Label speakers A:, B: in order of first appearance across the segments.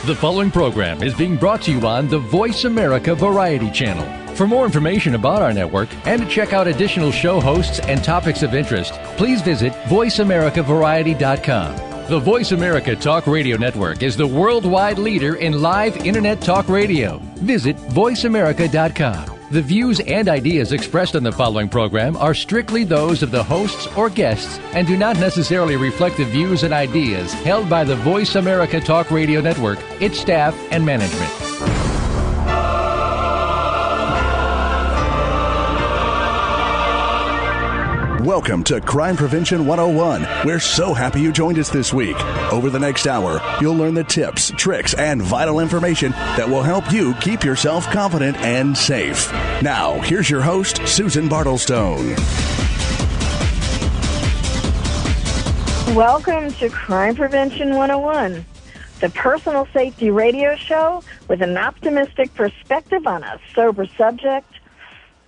A: The following program is being brought to you on the Voice America Variety Channel. For more information about our network and to check out additional show hosts and topics of interest, please visit voiceamericavariety.com. The Voice America Talk Radio Network is the worldwide leader in live Internet talk radio. Visit voiceamerica.com. The views and ideas expressed on the following program are strictly those of the hosts or guests and do not necessarily reflect the views and ideas held by the Voice America Talk Radio Network, its staff, and management.
B: Welcome to Crime Prevention 101. We're so happy you joined us this week. Over the next hour, you'll learn the tips, tricks, and vital information that will help you keep yourself confident and safe. Now, here's your host, Susan Bartelstone.
C: Welcome to Crime Prevention 101, the personal safety radio show with an optimistic perspective on a sober subject.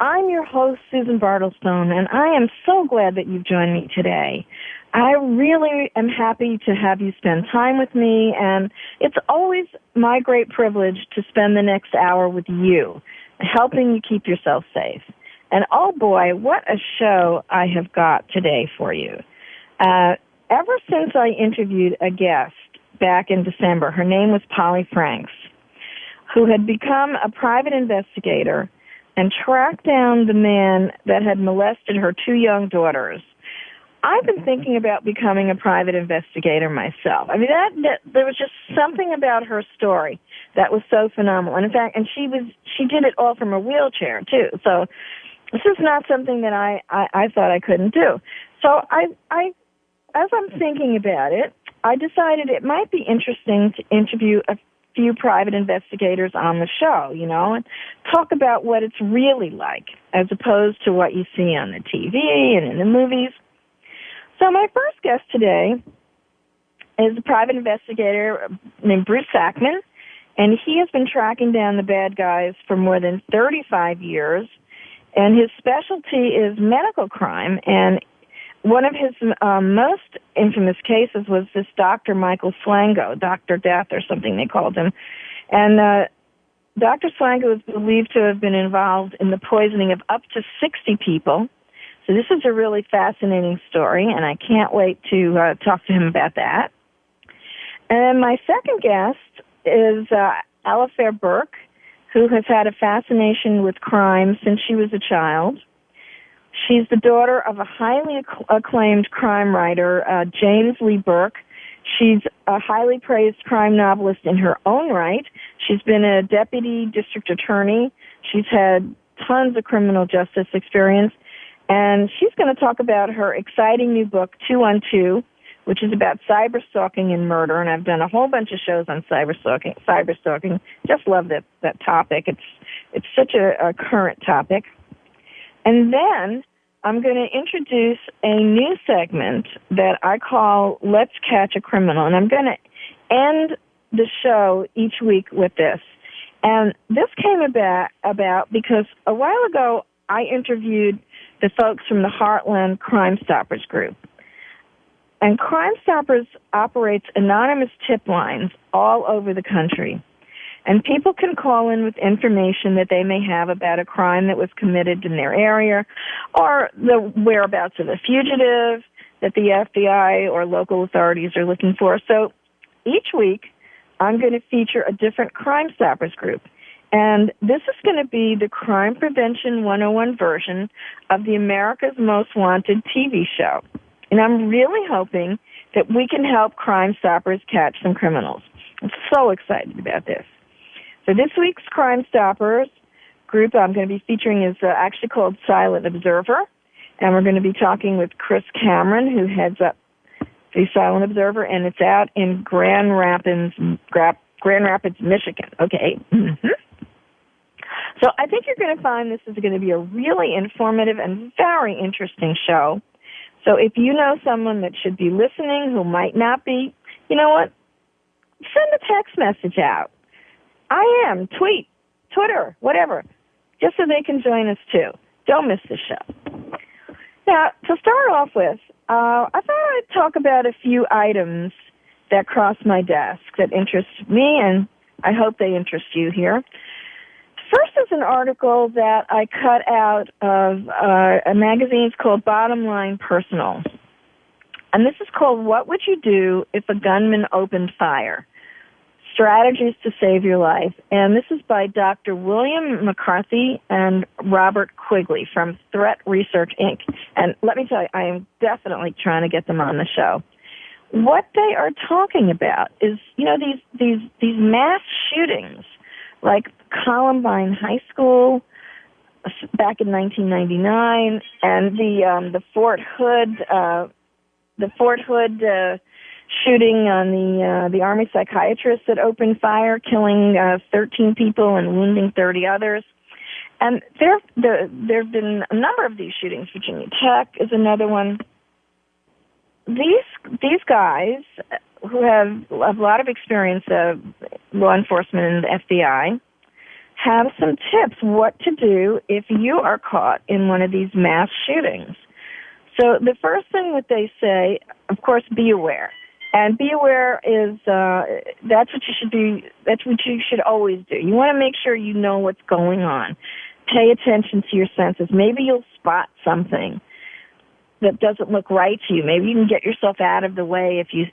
C: I'm your host, Susan Bartelstone, and I am so glad that you've joined me today. I really am happy to have you spend time with me, and it's always my great privilege to spend the next hour with you, helping you keep yourself safe. And oh boy, what a show I have got today for you. Ever since I interviewed a guest back in December, her name was Polly Franks, who had become a private investigator and tracked down the man that had molested her two young daughters. I've been thinking about becoming a private investigator myself. I mean, there was just something about her story that was so phenomenal. And in fact, she did it all from a wheelchair too. So this is not something that I thought I couldn't do. So I as I'm thinking about it, I decided it might be interesting to interview a few private investigators on the show, and talk about what it's really like as opposed to what you see on the TV and in the movies. So my first guest today is a private investigator named Bruce Sackman, and he has been tracking down the bad guys for more than 35 years, and his specialty is medical crime, and one of his most infamous cases was this Dr. Michael Swango, Dr. Death or something they called him. And Dr. Swango is believed to have been involved in the poisoning of up to 60 people. So this is a really fascinating story, and I can't wait to talk to him about that. And my second guest is Alafair Burke, who has had a fascination with crime since she was a child. She's the daughter of a highly acclaimed crime writer, James Lee Burke. She's a highly praised crime novelist in her own right. She's been a deputy district attorney. She's had tons of criminal justice experience. And she's going to talk about her exciting new book, 212, which is about cyberstalking and murder. And I've done a whole bunch of shows on cyberstalking. Just love that topic. It's such a current topic. And then I'm going to introduce a new segment that I call Let's Catch a Criminal. And I'm going to end the show each week with this. And this came about because a while ago I interviewed the folks from the Heartland Crime Stoppers group. And Crime Stoppers operates anonymous tip lines all over the country. And people can call in with information that they may have about a crime that was committed in their area or the whereabouts of a fugitive that the FBI or local authorities are looking for. So each week, I'm going to feature a different Crime Stoppers group. And this is going to be the Crime Prevention 101 version of the America's Most Wanted TV show. And I'm really hoping that we can help Crime Stoppers catch some criminals. I'm so excited about this. So this week's Crime Stoppers group I'm going to be featuring is actually called Silent Observer. And we're going to be talking with Chris Cameron, who heads up the Silent Observer, and it's out in Grand Rapids, Michigan. Okay. Mm-hmm. So I think you're going to find this is going to be a really informative and very interesting show. So if you know someone that should be listening who might not be, you know what? Send a text message out. I am, Twitter, whatever, just so they can join us too. Don't miss the show. Now, to start off with, I thought I'd talk about a few items that cross my desk that interest me, and I hope they interest you here. First is an article that I cut out of a magazine. It's called Bottom Line Personal. And this is called What Would You Do If a Gunman Opened Fire? Strategies to Save Your Life. And this is by Dr. William McCarthy and Robert Quigley from Threat Research, Inc. And let me tell you, I am definitely trying to get them on the show. What they are talking about is, these mass shootings, like Columbine High School back in 1999, and the Fort Hood shooting on the Army psychiatrist that opened fire, killing 13 people and wounding 30 others. And there have been a number of these shootings. Virginia Tech is another one. These guys who have a lot of experience of law enforcement and the FBI have some tips what to do if you are caught in one of these mass shootings. So the first thing that they say, of course, be aware. And be aware is that's what you should always do. You want to make sure you know what's going on. Pay attention to your senses. Maybe you'll spot something that doesn't look right to you. Maybe you can get yourself out of the way if you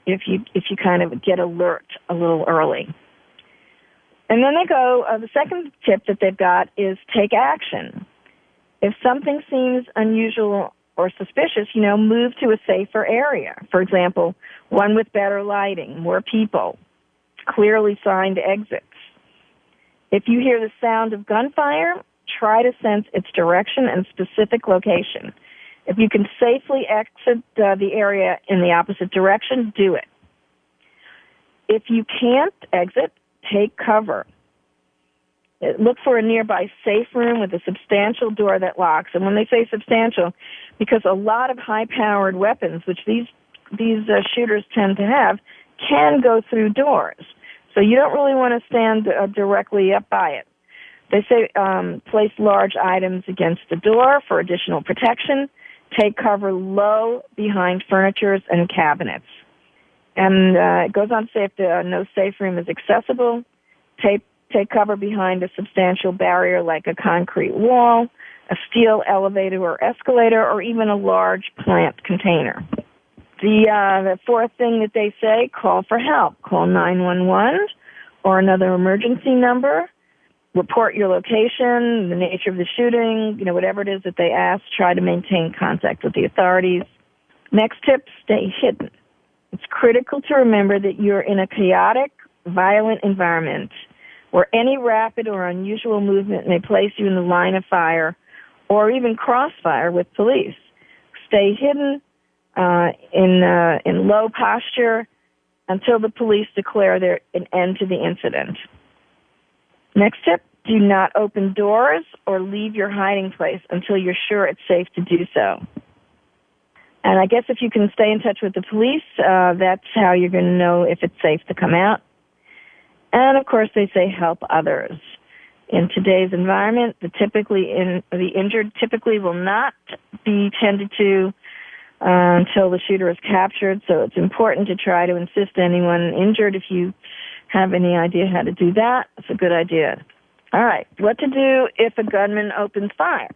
C: kind of get alert a little early. And then they go, the second tip that they've got is take action. If something seems unusual or suspicious, move to a safer area. For example, one with better lighting, more people, clearly signed exits. If you hear the sound of gunfire, try to sense its direction and specific location. If you can safely exit the area in the opposite direction, do it. If you can't exit, take cover. Look for a nearby safe room with a substantial door that locks. And when they say substantial, because a lot of high-powered weapons, which these shooters tend to have, can go through doors. So you don't really want to stand directly up by it. They say place large items against the door for additional protection. Take cover low behind furnitures and cabinets. And it goes on to say if no safe room is accessible, take cover behind a substantial barrier like a concrete wall, a steel elevator or escalator, or even a large plant container. The fourth thing that they say, call for help. Call 911 or another emergency number. Report your location, the nature of the shooting, whatever it is that they ask, try to maintain contact with the authorities. Next tip, stay hidden. It's critical to remember that you're in a chaotic, violent environment where any rapid or unusual movement may place you in the line of fire or even crossfire with police. Stay hidden in low posture until the police declare an end to the incident. Next tip, do not open doors or leave your hiding place until you're sure it's safe to do so. And I guess if you can stay in touch with the police, that's how you're going to know if it's safe to come out. And, of course, they say help others. In today's environment, the injured typically will not be tended to until the shooter is captured, so it's important to try to assist anyone injured. If you have any idea how to do that, it's a good idea. All right, what to do if a gunman opens fire?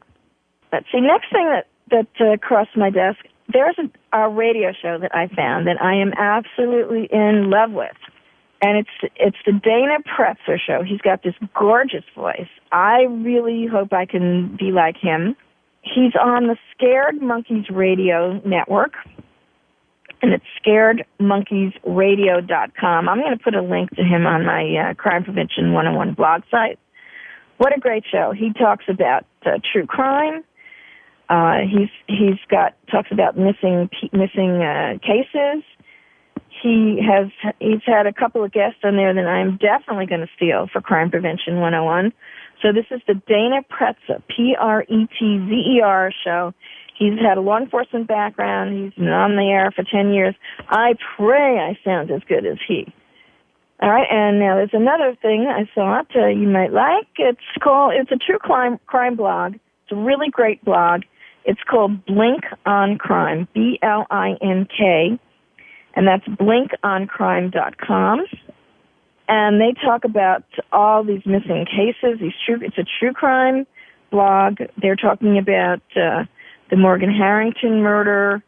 C: Let's see, next thing that crossed my desk, there's a radio show that I found that I am absolutely in love with. And it's the Dana Pretzer show. He's got this gorgeous voice. I really hope I can be like him. He's on the Scared Monkeys Radio Network, and it's scaredmonkeysradio.com. I'm going to put a link to him on my Crime Prevention 101 blog site. What a great show. He talks about true crime. He's talks about missing cases. He's had a couple of guests on there that I'm definitely going to steal for Crime Prevention 101. So this is the Dana Pretzer, Pretzer show. He's had a law enforcement background. He's been on the air for 10 years. I pray I sound as good as he. All right, and now there's another thing I thought you might like. It's a true crime blog. It's a really great blog. It's called Blink on Crime, BLINK. and that's blinkoncrime.com. And they talk about all these missing cases. It's a true crime blog. They're talking about the Morgan Harrington murder,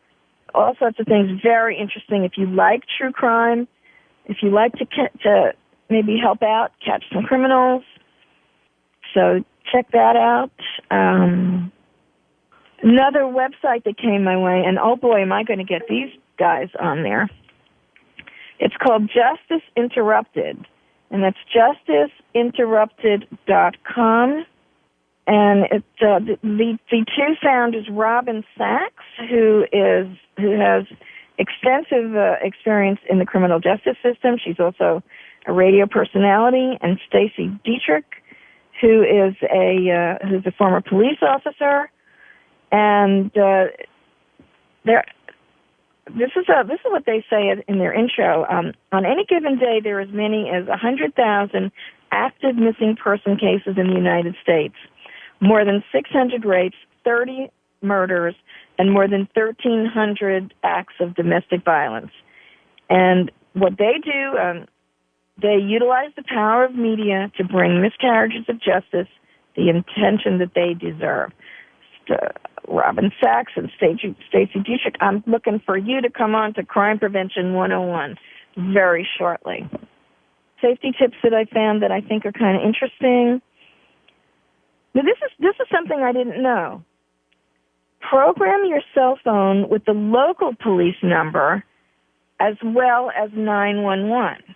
C: all sorts of things. Very interesting. If you like true crime, if you like to maybe help out, catch some criminals. So check that out. Another website that came my way, and oh boy, am I going to get these guys on there. It's called Justice Interrupted, and that's justiceinterrupted.com. And it's the two founders, Robin Sachs, who has extensive experience in the criminal justice system. She's also a radio personality, and Stacy Dietrich, who's a former police officer. And this is what they say in their intro. On any given day, there are as many as 100,000 active missing person cases in the United States, more than 600 rapes, 30 murders, and more than 1,300 acts of domestic violence. And what they do, they utilize the power of media to bring miscarriages of justice the attention that they deserve. Robin Sachs and Stacy Dietrich, I'm looking for you to come on to Crime Prevention 101 very shortly. Safety tips that I found that I think are kind of interesting. Now, this is something I didn't know. Program your cell phone with the local police number as well as 911.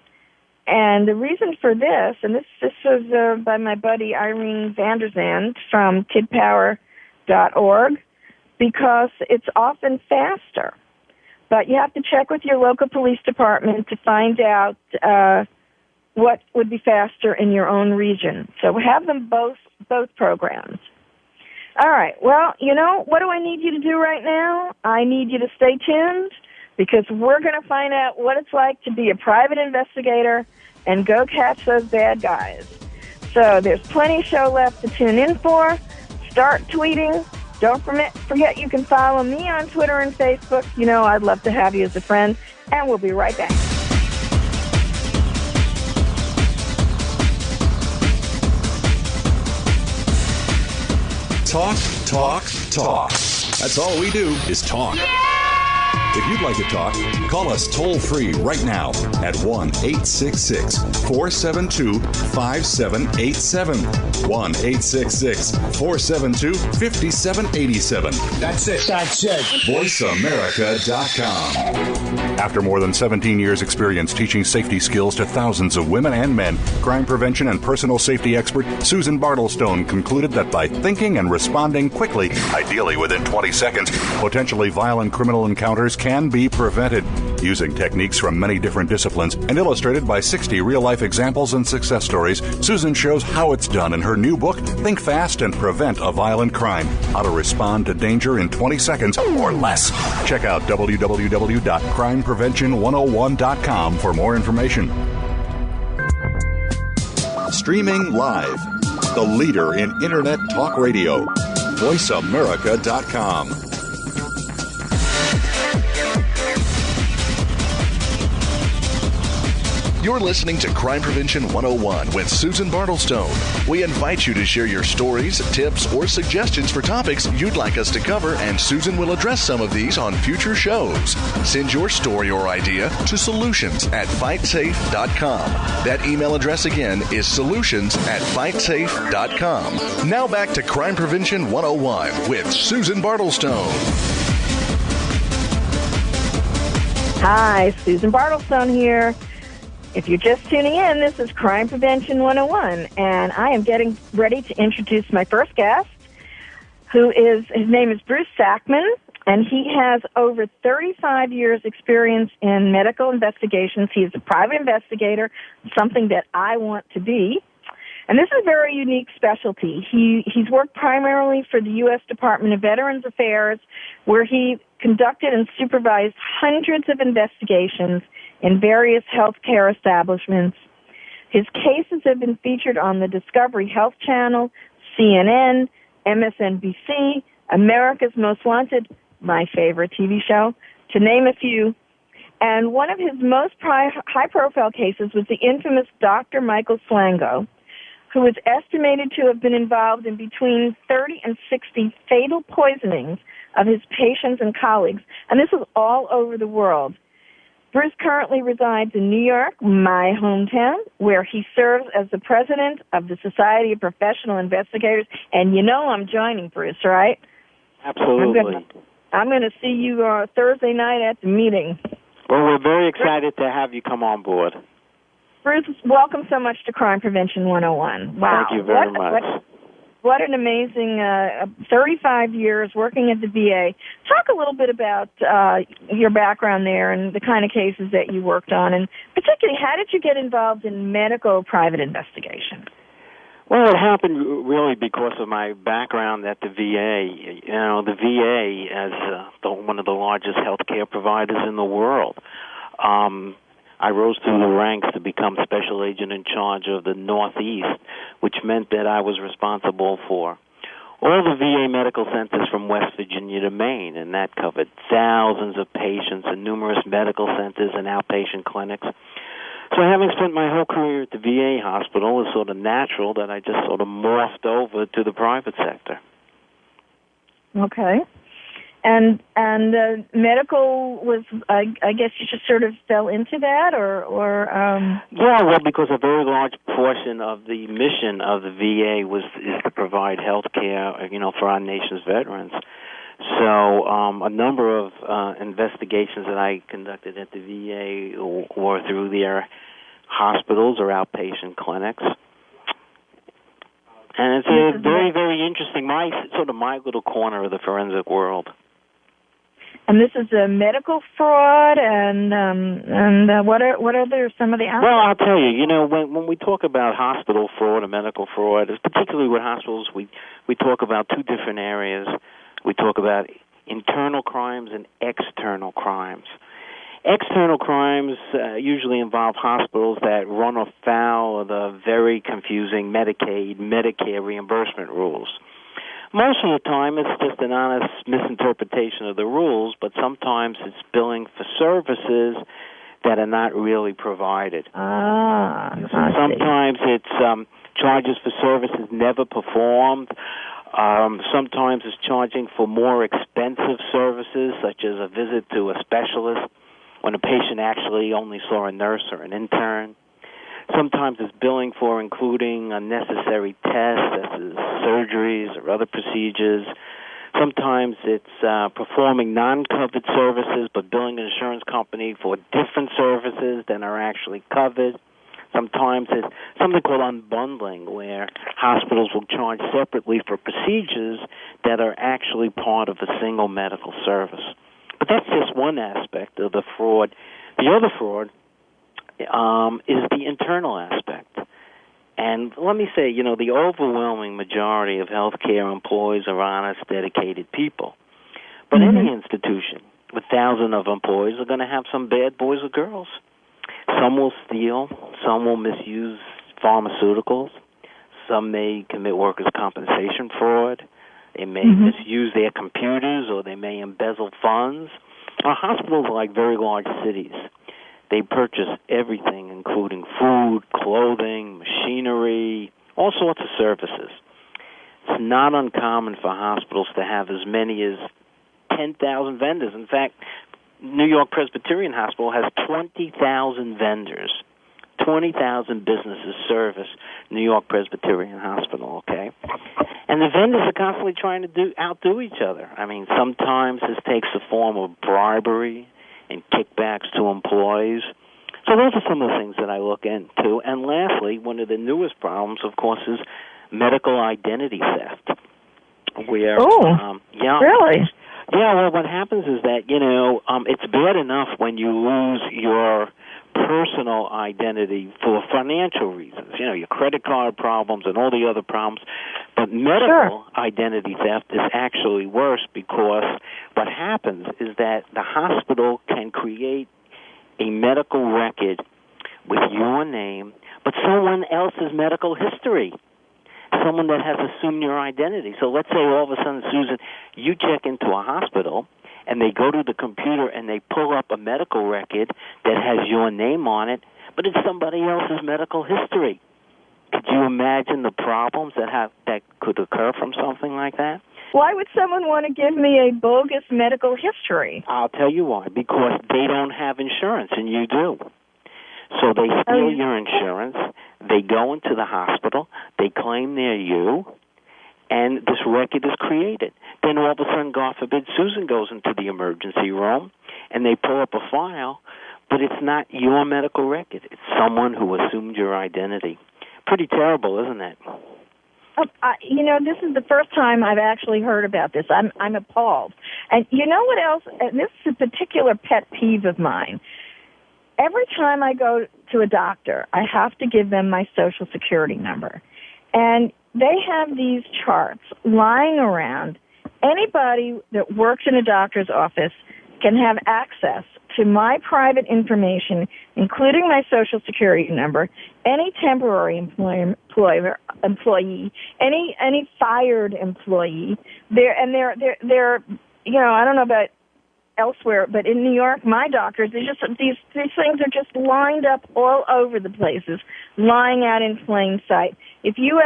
C: And the reason for this, and this was by my buddy Irene Vanderzand from kidpower.org, because it's often faster. But you have to check with your local police department to find out what would be faster in your own region. So have them both programs. All right. Well, what do I need you to do right now? I need you to stay tuned, because we're going to find out what it's like to be a private investigator and go catch those bad guys. So there's plenty of show left to tune in for. Start tweeting. Don't forget you can follow me on Twitter and Facebook. I'd love to have you as a friend, and we'll be right back.
D: Talk, talk, talk. That's all we do is talk. If you'd like to talk, call us toll-free right now at 1-866-472-5787. 1-866-472-5787. That's it. VoiceAmerica.com. After more than 17 years' experience teaching safety skills to thousands of women and men, crime prevention and personal safety expert Susan Bartelstone concluded that by thinking and responding quickly, ideally within 20 seconds, potentially violent criminal encounters can be prevented. Using techniques from many different disciplines and illustrated by 60 real-life examples and success stories, Susan shows how it's done in her new book, Think Fast and Prevent a Violent Crime: How to Respond to Danger in 20 Seconds or Less. Check out www.crimeprevention101.com for more information. Streaming live, the leader in Internet talk radio, VoiceAmerica.com.
B: You're listening to Crime Prevention 101 with Susan Bartelstone. We invite you to share your stories, tips, or suggestions for topics you'd like us to cover, and Susan will address some of these on future shows. Send your story or idea to solutions@fightsafe.com. That email address again is solutions@fightsafe.com. Now back to Crime Prevention 101 with Susan Bartelstone.
C: Hi, Susan Bartelstone here. If you're just tuning in, this is Crime Prevention 101, and I am getting ready to introduce my first guest, his name is Bruce Sackman, and he has over 35 years experience in medical investigations. He is a private investigator, something that I want to be. And this is a very unique specialty. He's worked primarily for the U.S. Department of Veterans Affairs, where he conducted and supervised hundreds of investigations in various healthcare establishments. His cases have been featured on the Discovery Health Channel, CNN, MSNBC, America's Most Wanted, my favorite TV show, to name a few. And one of his most high-profile cases was the infamous Dr. Michael Swango, who was estimated to have been involved in between 30 and 60 fatal poisonings of his patients and colleagues. And this was all over the world. Bruce currently resides in New York, my hometown, where he serves as the president of the Society of Professional Investigators. And you know I'm joining, Bruce, right?
E: Absolutely.
C: I'm going to see you Thursday night at the meeting.
E: Well, we're very excited to have you come on board.
C: Bruce, welcome so much to Crime Prevention 101. Wow.
E: Thank you very much.
C: What an amazing 35 years working at the VA. Talk a little bit about your background there and the kind of cases that you worked on, and particularly how did you get involved in medical private investigation?
E: Well, it happened really because of my background at the VA. You know, the VA, as one of the largest healthcare providers in the world, I rose through the ranks to become special agent in charge of the Northeast, which meant that I was responsible for all the VA medical centers from West Virginia to Maine, and that covered thousands of patients and numerous medical centers and outpatient clinics. So having spent my whole career at the VA hospital, it was sort of natural that I just sort of morphed over to the private sector.
C: Okay. And medical was, I guess you just sort of fell into that, or
E: Yeah, well, because a very large portion of the mission of the VA is to provide health care, for our nation's veterans. So a number of investigations that I conducted at the VA were through their hospitals or outpatient clinics. And it's a very, very interesting, my little corner of the forensic world.
C: And this is a medical fraud, and what are some of the aspects?
E: Well, I'll tell you, when we talk about hospital fraud or medical fraud, particularly with hospitals, we talk about two different areas. We talk about internal crimes and external crimes. External crimes usually involve hospitals that run afoul of the very confusing Medicaid, Medicare reimbursement rules. Most of the time, it's just an honest misinterpretation of the rules, but sometimes it's billing for services that are not really provided. Sometimes it's charges for services never performed. Sometimes it's charging for more expensive services, such as a visit to a specialist when a patient actually only saw a nurse or an intern. Sometimes it's billing for including unnecessary tests, such as surgeries or other procedures. Sometimes it's performing non-covered services but billing an insurance company for different services than are actually covered. Sometimes it's something called unbundling, where hospitals will charge separately for procedures that are actually part of a single medical service. But that's just one aspect of the fraud. The other fraud is the internal aspect. And let me say, the overwhelming majority of healthcare employees are honest, dedicated people. But any institution with thousands of employees are going to have some bad boys or girls. Some will steal, some will misuse pharmaceuticals, some may commit workers' compensation fraud, they may misuse their computers, or they may embezzle funds. Our hospitals are like very large cities. They purchase everything, including food, clothing, machinery, all sorts of services. It's not uncommon for hospitals to have as many as 10,000 vendors. In fact, New York Presbyterian Hospital has 20,000 vendors. 20,000 businesses service New York Presbyterian Hospital, okay? And the vendors are constantly trying to outdo each other. I mean, sometimes this takes the form of bribery and kickbacks to employees. So those are some of the things that I look into. And lastly, one of the newest problems, of course, is medical identity theft. Where,
C: really?
E: Yeah, well, what happens is that, it's bad enough when you lose your personal identity for financial reasons, your credit card problems and all the other problems. But medical identity theft is actually worse, because what happens is that the hospital can create a medical record with your name, but someone else's medical history, someone that has assumed your identity. So let's say all of a sudden, Susan, you check into a hospital and they go to the computer and they pull up a medical record that has your name on it, but it's somebody else's medical history. Could you imagine the problems that could occur from something like that?
C: Why would someone want to give me a bogus medical history?
E: I'll tell you why. Because they don't have insurance, and you do. So they steal your insurance, they go into the hospital, they claim they're you, and this record is created. Then all of a sudden, God forbid, Susan goes into the emergency room, and they pull up a file, but it's not your medical record. It's someone who assumed your identity. Pretty terrible, isn't it?
C: This is the first time I've actually heard about this. I'm appalled. And you know what else? And this is a particular pet peeve of mine. Every time I go to a doctor, I have to give them my Social Security number. And they have these charts lying around. Anybody that works in a doctor's office can have access to my private information, including my Social Security number, any temporary employee, any fired employee. They're I don't know about elsewhere, but in New York, my doctors, these things are just lined up all over the places, lying out in plain sight. If you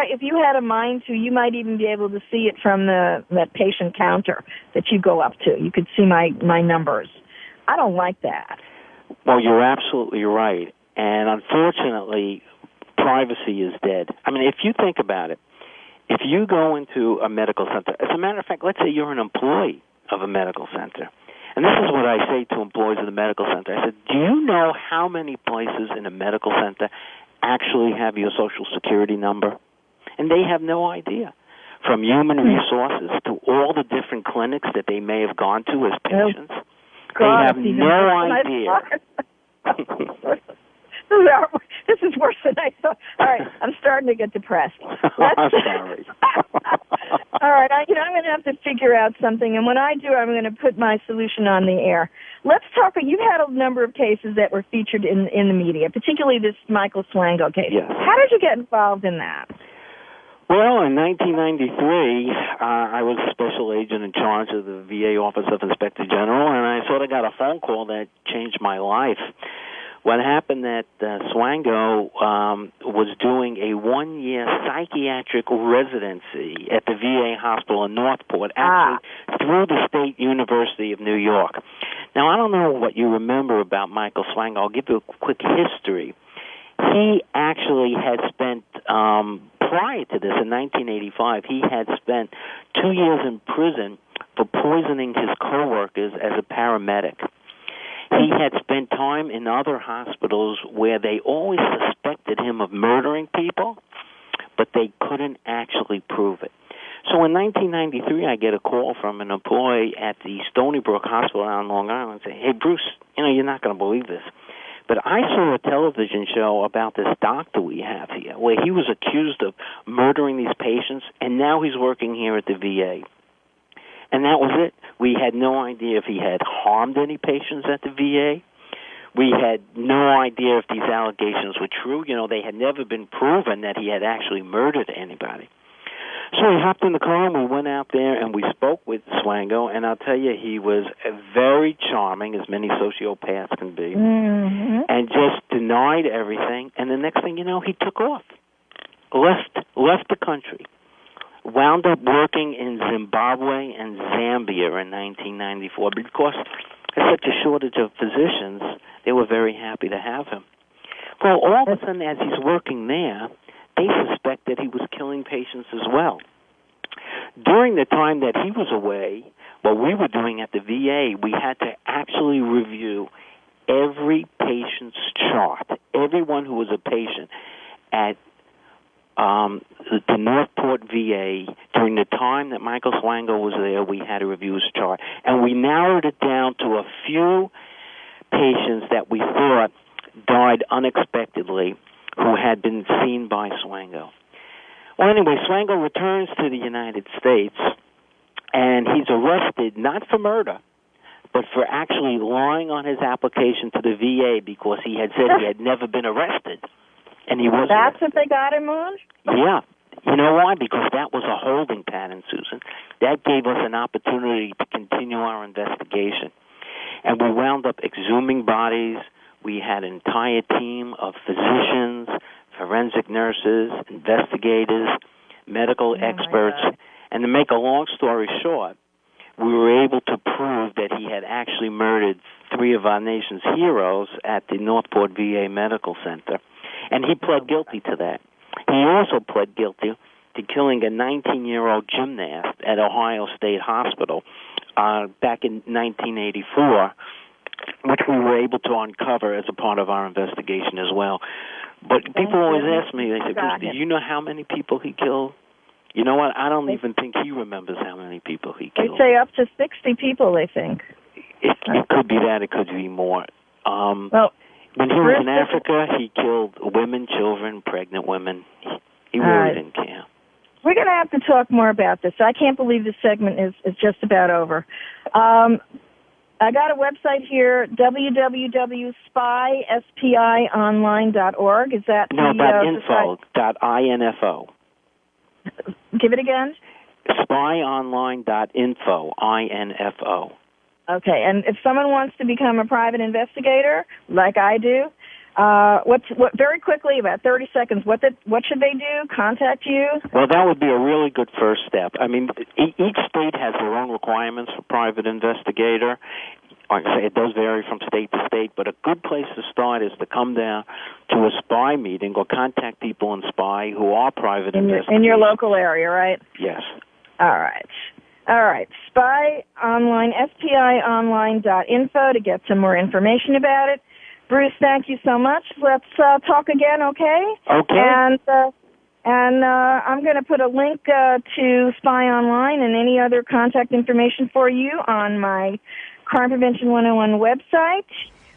C: had a mind to, you might even be able to see it from that patient counter that you go up to. You could see my numbers. I don't like that.
E: Well, you're absolutely right. And unfortunately, privacy is dead. I mean, if you think about it, if you go into a medical center, as a matter of fact, let's say you're an employee of a medical center. And this is what I say to employees of the medical center. I said, do you know how many places in a medical center actually have your Social Security number? And they have no idea. From human resources to all the different clinics that they may have gone to as patients. They have no idea.
C: This is worse than I thought. All right, I'm starting to get depressed.
E: I'm sorry.
C: All right, I'm going to have to figure out something, and when I do, I'm going to put my solution on the air. Let's talk. You've had a number of cases that were featured in the media, particularly this Michael Swango case.
E: Yes.
C: How did you get involved in that?
E: Well, in 1993, I was a special agent in charge of the VA Office of Inspector General, and I sort of got a phone call that changed my life. What happened that Swango was doing a one-year psychiatric residency at the VA hospital in Northport, actually through the State University of New York. Now, I don't know what you remember about Michael Swango. I'll give you a quick history. He actually had spent, prior to this, in 1985, he had spent 2 years in prison for poisoning his coworkers as a paramedic. He had spent time in other hospitals where they always suspected him of murdering people, but they couldn't actually prove it. So in 1993, I get a call from an employee at the Stony Brook Hospital on Long Island saying, hey, Bruce, you're not going to believe this, but I saw a television show about this doctor we have here where he was accused of murdering these patients, and now he's working here at the VA. And that was it. We had no idea if he had harmed any patients at the VA. We had no idea if these allegations were true. They had never been proven that he had actually murdered anybody. So we hopped in the car and we went out there and we spoke with Swango, and I'll tell you, he was very charming, as many sociopaths can be, and just denied everything. And the next thing you know, he took off, left the country. Wound up working in Zimbabwe and Zambia in 1994 because there's such a shortage of physicians. They were very happy to have him. Well, all of a sudden, as he's working there, they suspect that he was killing patients as well. During the time that he was away, what we were doing at the VA, we had to actually review every patient's chart, everyone who was a patient at the Northport VA. During the time that Michael Swango was there, we had to review his chart. And we narrowed it down to a few patients that we thought died unexpectedly who had been seen by Swango. Well, anyway, Swango returns to the United States, and he's arrested not for murder, but for actually lying on his application to the VA because he had said he had never been arrested. And he was.
C: That's what they got him on?
E: Yeah. You know why? Because that was a holding pattern, Susan. That gave us an opportunity to continue our investigation. And we wound up exhuming bodies. We had an entire team of physicians, forensic nurses, investigators, medical experts. And to make a long story short, we were able to prove that he had actually murdered 3 of our nation's heroes at the Northport VA Medical Center. And he pled guilty to that. He also pled guilty to killing a 19-year-old gymnast at Ohio State Hospital back in 1984, which we were able to uncover as a part of our investigation as well. But people always ask me, they say, Bruce, do you know how many people he killed? You know what? I don't even think he remembers how many people he killed.
C: They say up to 60 people, they think.
E: It could be that. It could be more. When he was in Africa, he killed women, children, pregnant women. He really didn't care.
C: We're going to have to talk more about this. I can't believe this segment is just about over. I got a website here, www.spionline.org. Is that
E: .info. .info.
C: Give it again.
E: Spionline.info. INFO.
C: Okay, and if someone wants to become a private investigator, like I do, very quickly, about 30 seconds, what should they do? Contact you?
E: Well, that would be a really good first step. I mean, each state has their own requirements for private investigator. Like I say, it does vary from state to state, but a good place to start is to come down to a SPY meeting or contact people in SPY who are private investigators.
C: In your local area, right?
E: Yes.
C: All right. SPY Online, spionline.info to get some more information about it. Bruce, thank you so much. Let's talk again, okay?
E: Okay.
C: And I'm going to put a link to SPY Online and any other contact information for you on my Crime Prevention 101 website.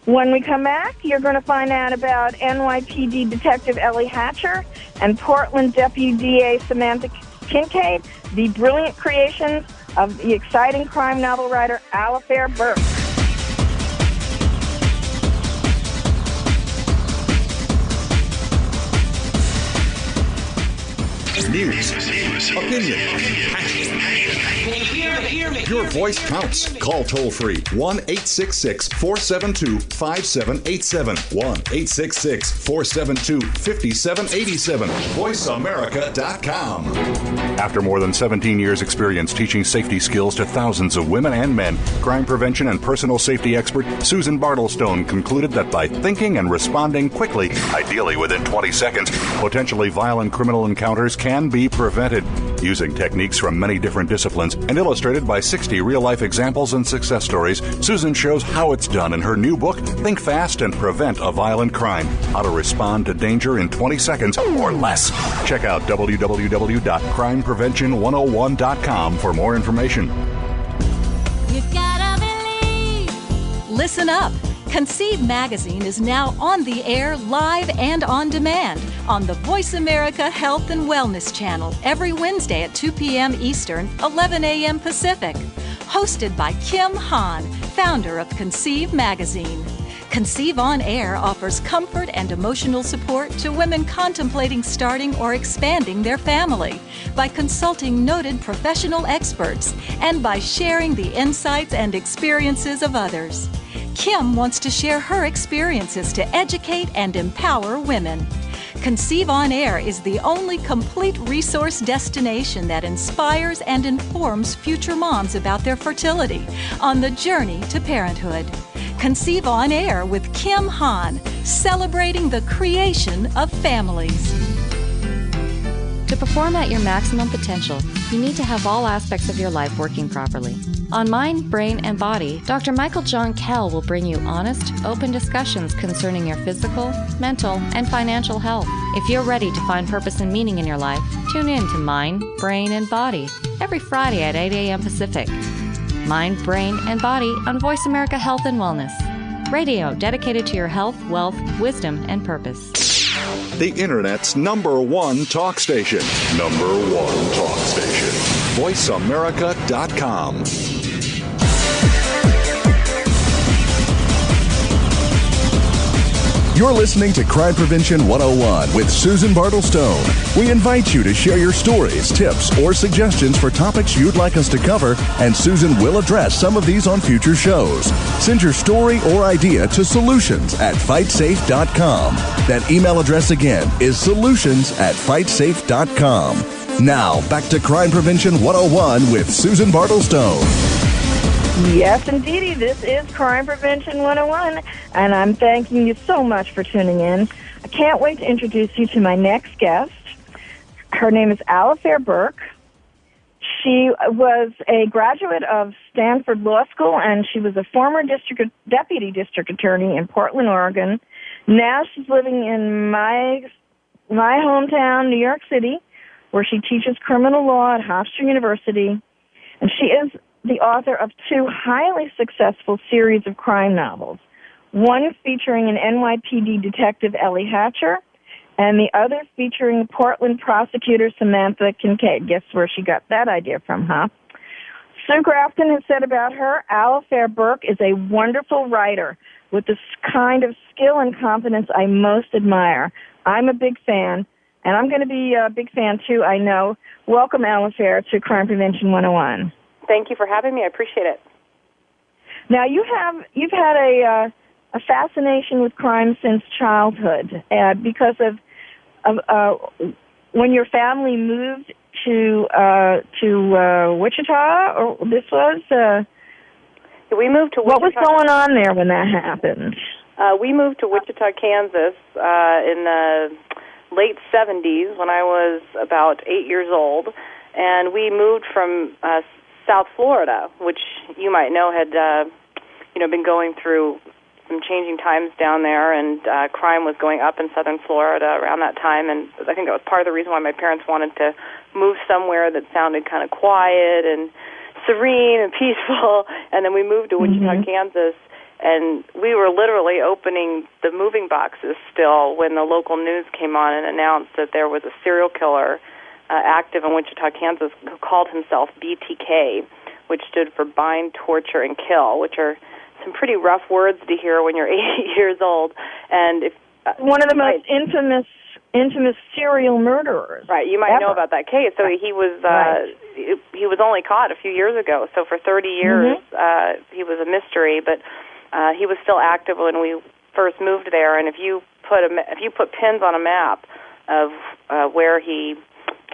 C: When we come back, you're going to find out about NYPD Detective Ellie Hatcher and Portland Deputy DA Samantha Kincaid, the brilliant creations of the exciting crime novel writer Alafair Burke.
F: News, opinion, your voice counts. Call toll-free 1-866-472-5787. 1-866-472-5787. VoiceAmerica.com.
D: After more than 17 years' experience teaching safety skills to thousands of women and men, crime prevention and personal safety expert Susan Bartelstone concluded that by thinking and responding quickly, ideally within 20 seconds, potentially violent criminal encounters can be prevented. Using techniques from many different disciplines and illustrated by 60 real-life examples and success stories, Susan shows how it's done in her new book, Think Fast and Prevent a Violent Crime: How to Respond to Danger in 20 Seconds or Less. Check out www.crimeprevention101.com for more information.
G: You gotta believe. Listen up. Conceive Magazine is now on the air, live and on demand on the Voice America Health and Wellness Channel every Wednesday at 2 p.m. Eastern, 11 a.m. Pacific. Hosted by Kim Hahn, founder of Conceive Magazine. Conceive On Air offers comfort and emotional support to women contemplating starting or expanding their family by consulting noted professional experts and by sharing the insights and experiences of others. Kim wants to share her experiences to educate and empower women. Conceive On Air is the only complete resource destination that inspires and informs future moms about their fertility on the journey to parenthood. Conceive On Air with Kim Hahn, celebrating the creation of families.
H: To perform at your maximum potential, you need to have all aspects of your life working properly. On Mind, Brain, and Body, Dr. Michael John Kell will bring you honest, open discussions concerning your physical, mental, and financial health. If you're ready to find purpose and meaning in your life, tune in to Mind, Brain, and Body every Friday at 8 a.m. Pacific. Mind, Brain, and Body on Voice America Health and Wellness. Radio dedicated to your health, wealth, wisdom, and purpose.
F: The Internet's #1 talk station. #1 talk station. VoiceAmerica.com.
B: You're listening to Crime Prevention 101 with Susan Bartelstone. We invite you to share your stories, tips, or suggestions for topics you'd like us to cover, and Susan will address some of these on future shows. Send your story or idea to solutions@fightsafe.com. That email address again is solutions@fightsafe.com. Now, back to Crime Prevention 101 with Susan Bartelstone.
C: Yes, indeedy. This is Crime Prevention 101, and I'm thanking you so much for tuning in. I can't wait to introduce you to my next guest. Her name is Alafair Burke. She was a graduate of Stanford Law School, and she was a former deputy district attorney in Portland, Oregon. Now she's living in my hometown, New York City, where she teaches criminal law at Hofstra University, and she is the author of 2 highly successful series of crime novels, one featuring an NYPD detective, Ellie Hatcher, and the other featuring Portland prosecutor Samantha Kincaid. Guess where she got that idea from, huh? Sue Grafton has said about her, Alafair Burke is a wonderful writer with the kind of skill and confidence I most admire. I'm a big fan, and I'm going to be a big fan, too, I know. Welcome, Alafair, to Crime Prevention 101.
I: Thank you for having me. I appreciate it.
C: Now, you've had a fascination with crime since childhood because of when your family moved to Wichita, or this was.
I: We moved to Wichita.
C: What was going on there when that happened?
I: We moved to Wichita, Kansas, in the late 70s when I was about 8 years old, and we moved from South Florida, which you might know had been going through some changing times down there, and crime was going up in southern Florida around that time, and I think that was part of the reason why my parents wanted to move somewhere that sounded kind of quiet and serene and peaceful, and then we moved to Wichita, Kansas, and we were literally opening the moving boxes still when the local news came on and announced that there was a serial killer active in Wichita, Kansas, who called himself BTK, which stood for Bind, Torture, and Kill, which are some pretty rough words to hear when you're 8 years old. And if
C: one of the most infamous serial murderers.
I: Right, you might know about that case. So he was only caught a few years ago. So for 30 years, he was a mystery, but he was still active when we first moved there. And if you put pins on a map of where he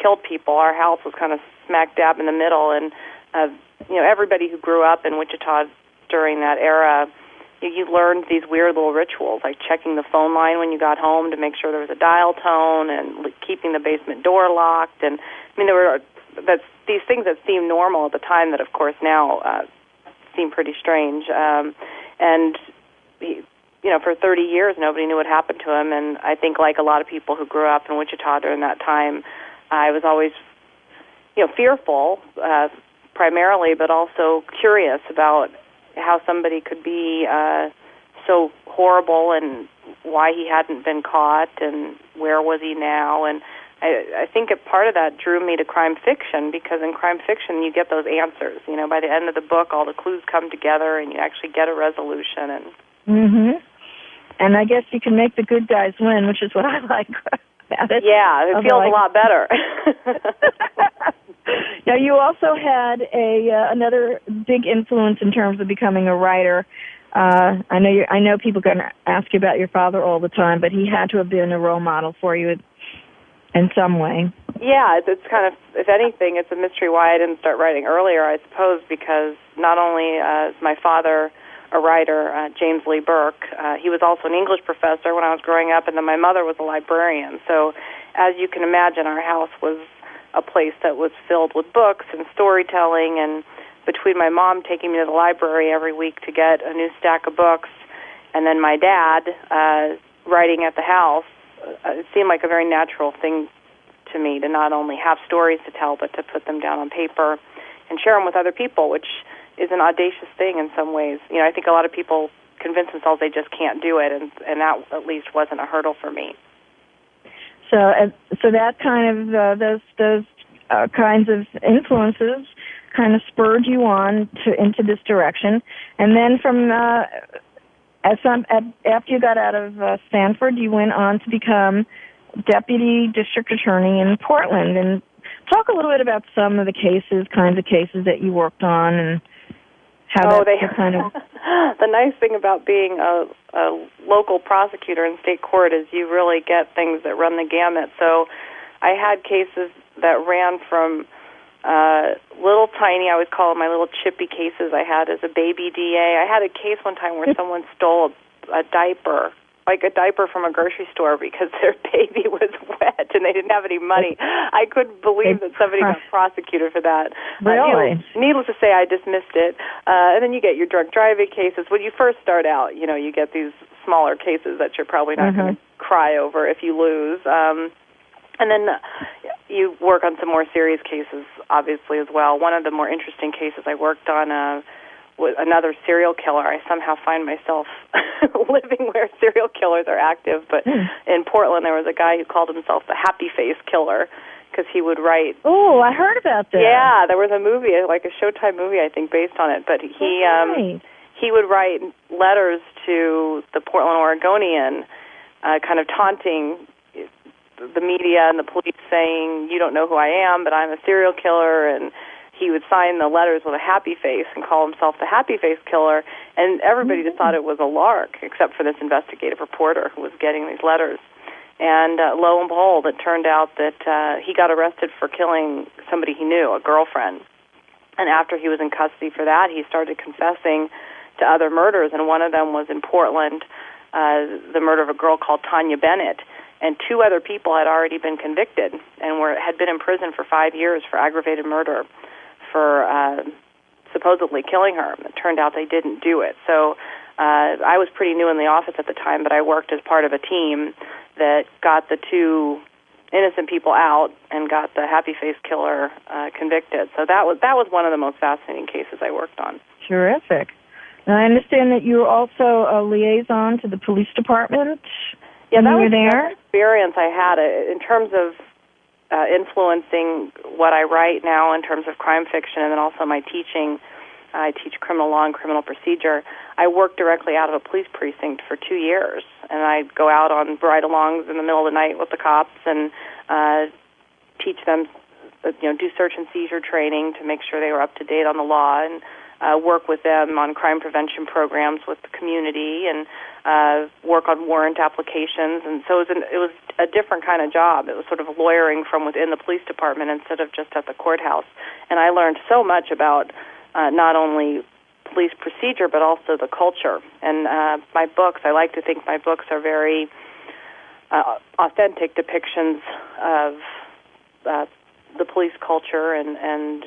I: killed people, our house was kind of smack dab in the middle, and everybody who grew up in Wichita during that era, you learned these weird little rituals, like checking the phone line when you got home to make sure there was a dial tone, and keeping the basement door locked. And I mean, there were these things that seemed normal at the time that, of course, now seem pretty strange. And for 30 years, nobody knew what happened to him. And I think, like a lot of people who grew up in Wichita during that time, I was always, fearful, primarily, but also curious about how somebody could be so horrible and why he hadn't been caught and where was he now. And I think a part of that drew me to crime fiction, because in crime fiction you get those answers. By the end of the book, all the clues come together and you actually get a resolution. And
C: And I guess you can make the good guys win, which is what I like about it.
I: Yeah, it feels a lot better.
C: Now, you also had another big influence in terms of becoming a writer. I know people are going to ask you about your father all the time, but he had to have been a role model for you in some way.
I: Yeah, it's kind of, if anything, it's a mystery why I didn't start writing earlier, I suppose, because not only is my father a writer, James Lee Burke, he was also an English professor when I was growing up, and then my mother was a librarian. So, as you can imagine, our house was a place that was filled with books and storytelling, and between my mom taking me to the library every week to get a new stack of books, and then my dad writing at the house, it seemed like a very natural thing to me to not only have stories to tell, but to put them down on paper and share them with other people, which is an audacious thing in some ways. I think a lot of people convince themselves they just can't do it, and that at least wasn't a hurdle for me.
C: So that kind of those kinds of influences kind of spurred you on into this direction, and then from After you got out of Stanford, you went on to become deputy district attorney in Portland. And talk a little bit about some of the kinds of cases that you worked on, and how kind of...
I: The nice thing about being a local prosecutor in state court is you really get things that run the gamut. So I had cases that ran from little tiny, I would call them my little chippy cases I had as a baby DA. I had a case one time where someone stole a diaper, like a diaper from a grocery store, because their baby was wet and they didn't have any money. I couldn't believe that somebody got prosecuted for that.
C: Really?
I: Needless to say, I dismissed it. And then you get your drunk driving cases. When you first start out, you get these smaller cases that you're probably not going to cry over if you lose. And then you work on some more serious cases, obviously, as well. One of the more interesting cases I worked on was another serial killer. I somehow find myself living where serial killers are active. But in Portland, there was a guy who called himself the Happy Face Killer, because he would write...
C: Oh, I heard about that.
I: Yeah, there was a movie, like a Showtime movie, I think, based on it. But he would write letters to the Portland Oregonian, kind of taunting the media and the police, saying, you don't know who I am, but I'm a serial killer. And he would sign the letters with a happy face and call himself the Happy Face Killer. And everybody just thought it was a lark, except for this investigative reporter who was getting these letters. And lo and behold, it turned out that he got arrested for killing somebody he knew, a girlfriend. And after he was in custody for that, he started confessing to other murders, and one of them was in Portland, the murder of a girl called Tanya Bennett. And 2 other people had already been convicted and had been in prison for 5 years for aggravated murder for supposedly killing her. It turned out they didn't do it. So I was pretty new in the office at the time, but I worked as part of a team that got the 2 innocent people out and got the Happy Face Killer convicted. So that was one of the most fascinating cases I worked on.
C: Terrific. And I understand that you were also a liaison to the police department.
I: Yeah, that was
C: an
I: experience I had in terms of influencing what I write now in terms of crime fiction, and then also my teaching. I teach criminal law and criminal procedure. I worked directly out of a police precinct for 2 years, and I'd go out on ride-alongs in the middle of the night with the cops and teach them, do search and seizure training to make sure they were up to date on the law, and work with them on crime prevention programs with the community, and work on warrant applications. And so it was a different kind of job. It was sort of lawyering from within the police department instead of just at the courthouse. And I learned so much about not only police procedure, but also the culture. And my books, I like to think my books are very authentic depictions of the police culture and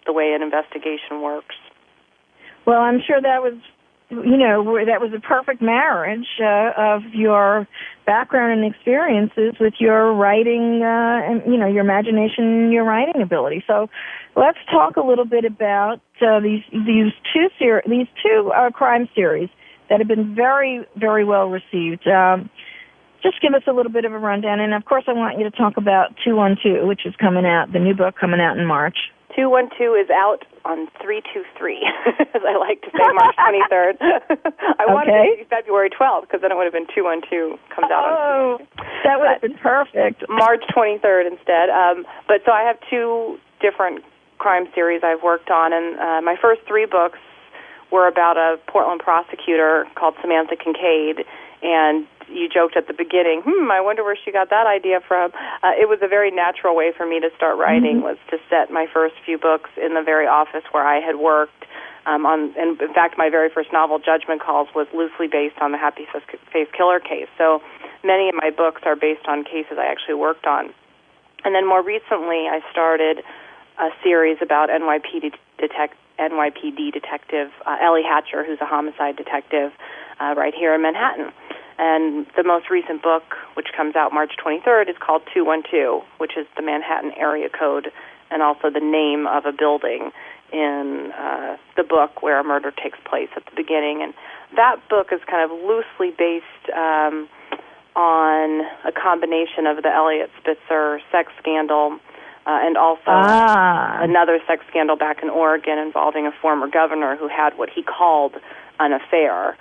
I: the way an investigation works.
C: Well, I'm sure that was, that was a perfect marriage of your background and experiences with your writing, and your imagination and your writing ability. So, let's talk a little bit about these two crime series that have been very, very well received. Just give us a little bit of a rundown, and of course, I want you to talk about 212, which is coming out, the new book coming out in March. 212
I: is out on 323, as I like to say, March 23rd. I wanted it to be February 12th, because then it would have been 212 comes out on 323.
C: That would have been perfect.
I: March 23rd instead. But so I have 2 different crime series I've worked on, and my first 3 books were about a Portland prosecutor called Samantha Kincaid, and you joked at the beginning, I wonder where she got that idea from. It was a very natural way for me to start writing, was to set my first few books in the very office where I had worked. And in fact, my very first novel, Judgment Calls, was loosely based on the Happy Face Killer case. So many of my books are based on cases I actually worked on. And then more recently, I started a series about NYPD detective Ellie Hatcher, who's a homicide detective right here in Manhattan. And the most recent book, which comes out March 23rd, is called 212, which is the Manhattan area code and also the name of a building in the book where a murder takes place at the beginning. And that book is kind of loosely based on a combination of the Elliot Spitzer sex scandal and also another sex scandal back in Oregon involving a former governor who had what he called an affair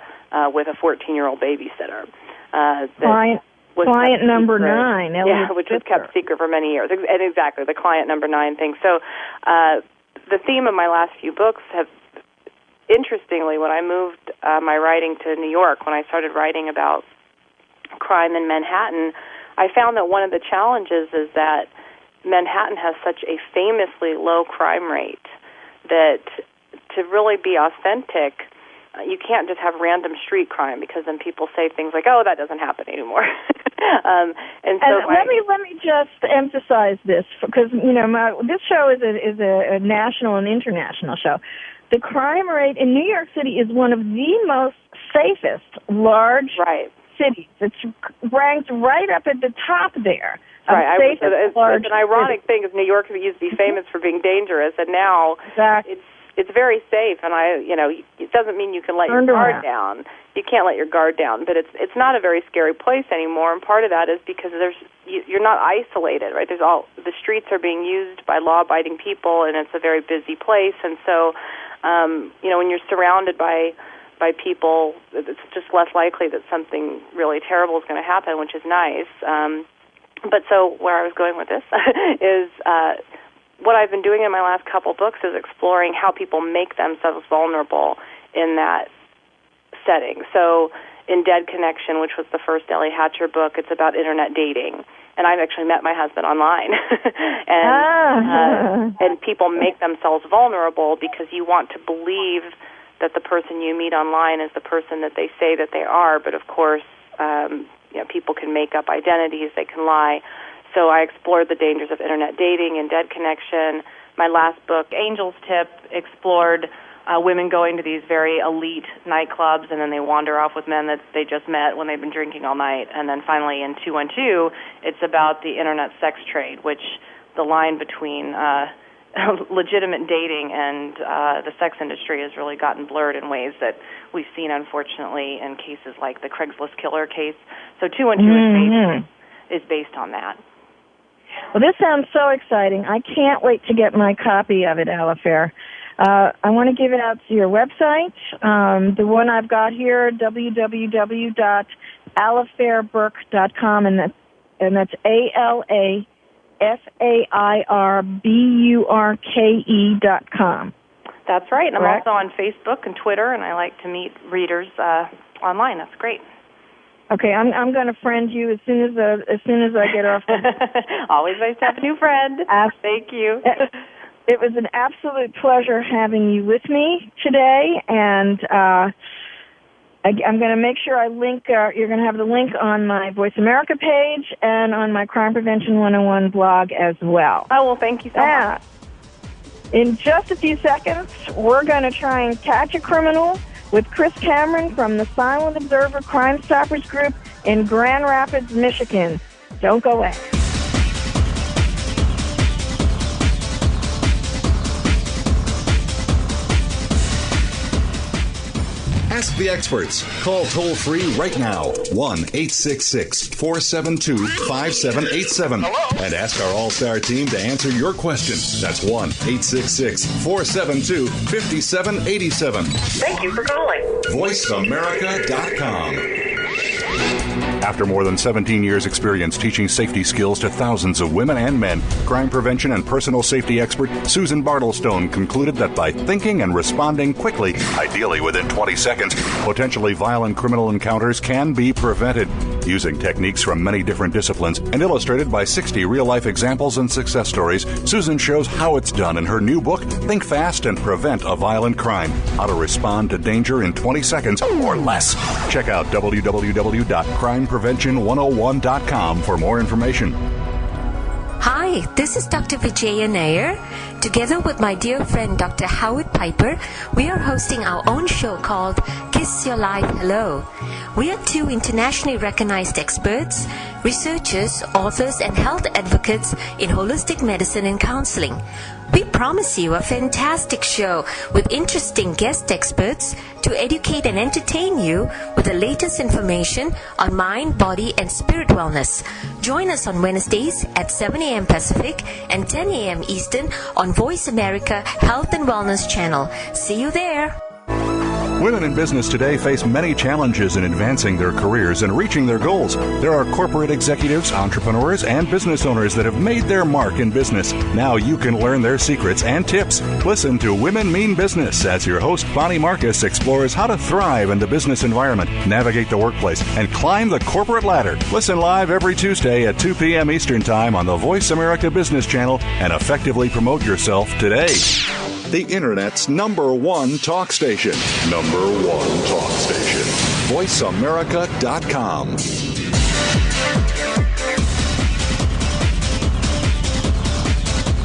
I: with a 14-year-old babysitter.
C: Client number 9.
I: Which was kept secret for many years. And exactly, the client number 9 thing. So the theme of my last few books have, interestingly, when I moved my writing to New York, when I started writing about crime in Manhattan, I found that one of the challenges is that Manhattan has such a famously low crime rate that to really be authentic, you can't just have random street crime, because then people say things like, "Oh, that doesn't happen anymore." and let
C: me just emphasize this, because this show is a national and international show. The crime rate in New York City is one of the most safest large cities. It's ranked right up at the top there.
I: Right. It's an ironic thing, is New York used to be famous for being dangerous, and now it's very safe. And it doesn't mean you can let your guard down. You can't let your guard down, but it's not a very scary place anymore. And part of that is because you're not isolated, right? The streets are being used by law-abiding people, and it's a very busy place. And so, when you're surrounded by people, it's just less likely that something really terrible is going to happen, which is nice. But so where I was going with this is what I've been doing in my last couple books is exploring how people make themselves vulnerable in that setting. So in Dead Connection, which was the first Ellie Hatcher book, it's about Internet dating. And I've actually met my husband online. and people make themselves vulnerable because you want to believe that the person you meet online is the person that they say that they are. But of course, people can make up identities, they can lie. So I explored the dangers of Internet dating in Dead Connection. My last book, Angel's Tip, explored women going to these very elite nightclubs, and then they wander off with men that they just met when they've been drinking all night. And then finally in 212, it's about the Internet sex trade, which the line between legitimate dating and the sex industry has really gotten blurred in ways that we've seen, unfortunately, in cases like the Craigslist killer case. So 212 is based on that.
C: Well, this sounds so exciting. I can't wait to get my copy of it, Alafair. I want to give it out to your website. The one I've got here, www.alafairburke.com, and that's ALAFAIRBURKE.com.
I: That's right. And
C: Correct?
I: I'm also on Facebook and Twitter, and I like to meet readers online. That's great.
C: Okay, I'm going to friend you as soon as I get off.
I: Always nice to have a new friend. Thank you.
C: It was an absolute pleasure having you with me today, and I'm going to make sure I link. You're going to have the link on my Voice America page and on my Crime Prevention 101 blog as well.
I: Oh, well, thank you so much.
C: In just a few seconds, we're going to try and catch a criminal with Chris Cameron from the Silent Observer Crime Stoppers Group in Grand Rapids, Michigan. Don't go away.
F: Ask the experts. Call toll-free right now, 1-866-472-5787. And ask our all-star team to answer your question. That's 1-866-472-5787.
J: Thank you for calling.
F: VoiceAmerica.com.
D: After more than 17 years' experience teaching safety skills to thousands of women and men, crime prevention and personal safety expert Susan Bartelstone concluded that by thinking and responding quickly, ideally within 20 seconds, potentially violent criminal encounters can be prevented. Using techniques from many different disciplines and illustrated by 60 real-life examples and success stories, Susan shows how it's done in her new book, Think Fast and Prevent a Violent Crime: How to Respond to Danger in 20 Seconds or Less. Check out www.crimeprevention101.com for more information.
K: Hi, this is Dr. Vijaya Nair. Together with my dear friend Dr. Howard Piper, we are hosting our own show called Kiss Your Life Hello. We are two internationally recognized experts, researchers, authors, and health advocates in holistic medicine and counseling. We promise you a fantastic show with interesting guest experts to educate and entertain you with the latest information on mind, body, and spirit wellness. Join us on Wednesdays at 7 a.m. Pacific and 10 a.m. Eastern on Voice America Health and Wellness Channel. See you there.
D: Women in business today face many challenges in advancing their careers and reaching their goals. There are corporate executives, entrepreneurs, and business owners that have made their mark in business. Now you can learn their secrets and tips. Listen to Women Mean Business as your host, Bonnie Marcus, explores how to thrive in the business environment, navigate the workplace, and climb the corporate ladder. Listen live every Tuesday at 2 p.m. Eastern Time on the Voice America Business Channel and effectively promote yourself today.
F: The Internet's #1 talk station. #1 talk station. VoiceAmerica.com.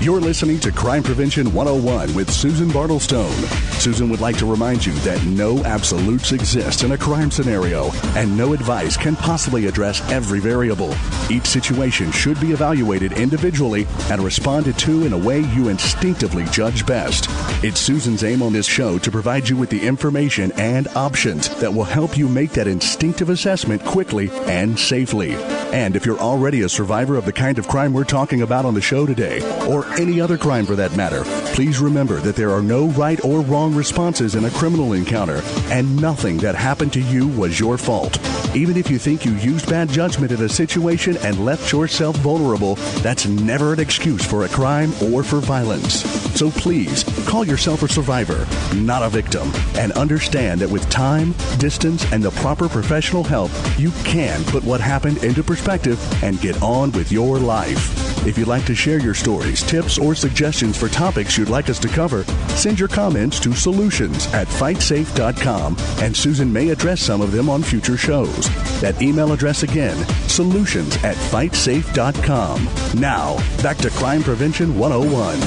B: You're listening to Crime Prevention 101 with Susan Bartelstone. Susan would like to remind you that no absolutes exist in a crime scenario, and no advice can possibly address every variable. Each situation should be evaluated individually and responded to in a way you instinctively judge best. It's Susan's aim on this show to provide you with the information and options that will help you make that instinctive assessment quickly and safely. And if you're already a survivor of the kind of crime we're talking about on the show today, or any other crime for that matter, please remember that there are no right or wrong responses in a criminal encounter, and nothing that happened to you was your fault. Even if you think you used bad judgment in a situation and left yourself vulnerable, that's never an excuse for a crime or for violence. So please, call yourself a survivor, not a victim, and understand that with time, distance, and the proper professional help, you can put what happened into perspective and get on with your life. If you'd like to share your stories, tips, or suggestions for topics you'd like us to cover, send your comments to solutions@fightsafe.com, and Susan may address some of them on future shows. That email address again, solutions@fightsafe.com. Now, back to Crime Prevention 101.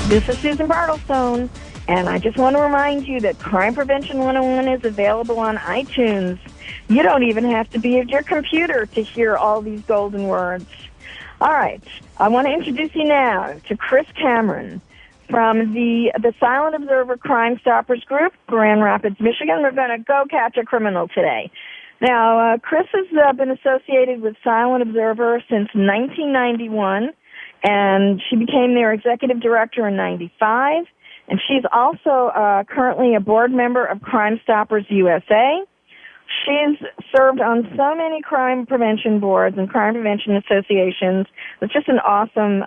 C: This is Susan Bartelstone, and I just want to remind you that Crime Prevention 101 is available on iTunes. You don't even have to be at your computer to hear all these golden words. All right, I want to introduce you now to Chris Cameron from the Silent Observer Crime Stoppers Group, Grand Rapids, Michigan. We're going to go catch a criminal today. Now, Chris has been associated with Silent Observer since 1991, and she became their executive director in 95, and she's also currently a board member of Crime Stoppers USA. She's served on so many crime prevention boards and crime prevention associations. It's just an awesome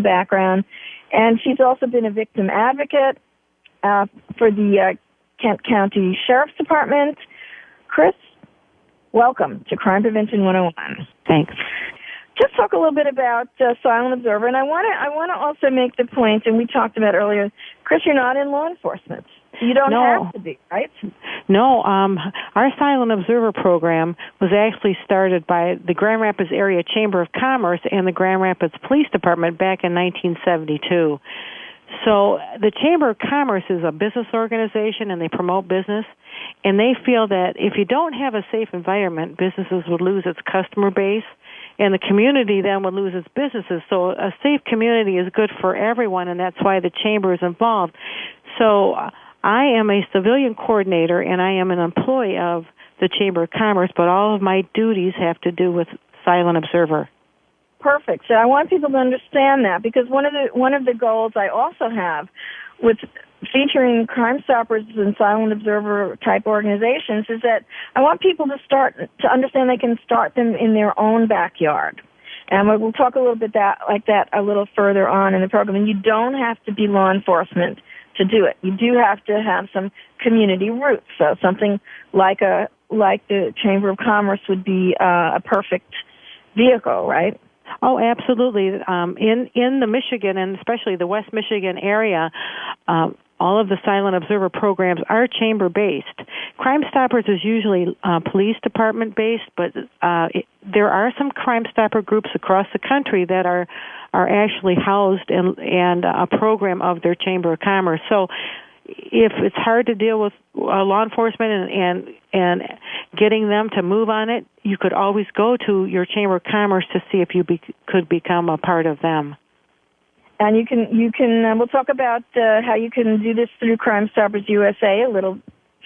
C: background. And she's also been a victim advocate for the Kent County Sheriff's Department. Chris, welcome to Crime Prevention 101.
J: Thanks.
C: Just talk a little bit about Silent Observer, and I want to also make the point, and we talked about earlier, Chris, you're not in law enforcement. You don't have to be, right?
J: No, our Silent Observer program was actually started by the Grand Rapids Area Chamber of Commerce and the Grand Rapids Police Department back in 1972. So the Chamber of Commerce is a business organization, and they promote business, and they feel that if you don't have a safe environment, businesses would lose its customer base, and the community then would lose its businesses. So a safe community is good for everyone, and that's why the Chamber is involved. So I am a civilian coordinator, and I am an employee of the Chamber of Commerce, but all of my duties have to do with Silent Observer.
C: Perfect. So I want people to understand that, because one of the goals I also have with featuring Crime Stoppers and Silent Observer type organizations is that I want people to understand they can start them in their own backyard. And we'll talk a little bit like that a little further on in the program. And you don't have to be law enforcement to do it. You do have to have some community roots. So something like the Chamber of Commerce would be a perfect vehicle, right?
J: Oh, absolutely. In the Michigan, and especially the West Michigan area, all of the Silent Observer programs are chamber-based. Crime Stoppers is usually police department-based, but there are some Crime Stopper groups across the country that are actually housed and a program of their Chamber of Commerce. So if it's hard to deal with law enforcement and getting them to move on it, you could always go to your Chamber of Commerce to see if you could become a part of them.
C: And you can. We'll talk about how you can do this through Crime Stoppers USA a little